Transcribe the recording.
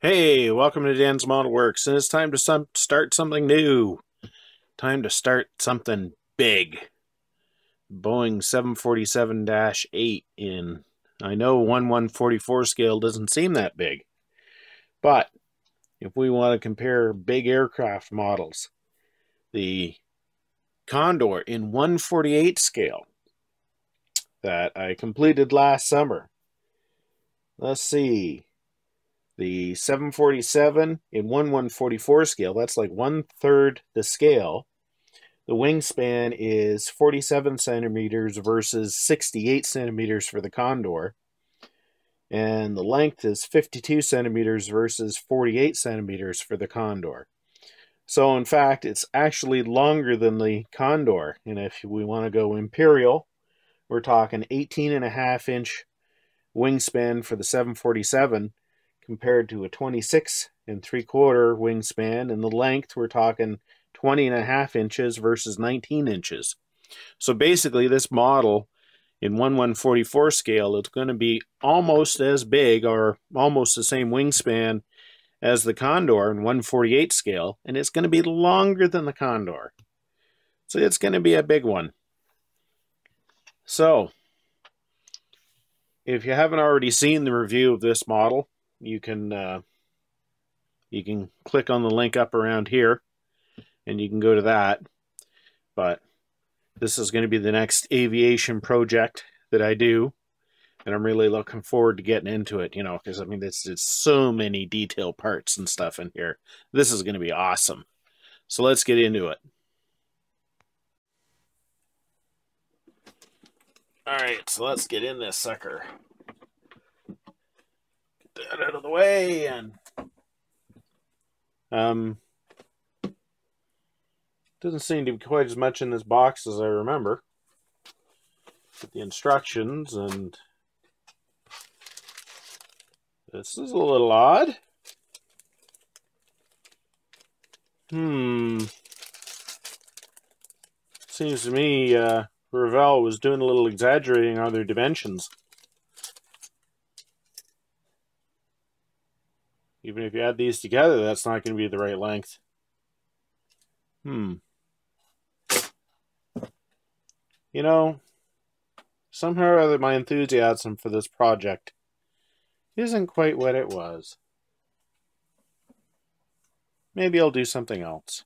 Hey, welcome to Dan's Model Works, and it's time to start something new. Time to start something big. Boeing 747-8 in. I know 1/144 scale doesn't seem that big, but if we want to compare big aircraft models, the Condor in 1/48 scale that I completed last summer. Let's see. The 747 in 1/144 scale, that's like 1/3 the scale. The wingspan is 47 centimeters versus 68 centimeters for the Condor. And the length is 52 centimeters versus 48 centimeters for the Condor. So in fact, it's actually longer than the Condor. And if we want to go imperial, we're talking 18.5-inch wingspan for the 747 compared to a 26.75 wingspan. And the length, we're talking 20.5 inches versus 19 inches. So basically, this model in 1/144 scale, it's going to be almost as big or almost the same wingspan as the Condor in 1/48 scale, and it's going to be longer than the Condor. So it's going to be a big one. So if you haven't already seen the review of this model, you can click on the link up around here, and you can go to that. But this is going to be the next aviation project that I do, and I'm really looking forward to getting into it, because I mean, it's so many detail parts and stuff in here. This is going to be awesome. So let's get into it. All right, so let's get in this sucker. Get that out of the way, and doesn't seem to be quite as much in this box as I remember. Get the instructions, and this is a little odd. Seems to me Revell was doing a little exaggerating on their dimensions. Even if you add these together, that's not going to be the right length. Somehow or other my enthusiasm for this project isn't quite what it was. Maybe I'll do something else.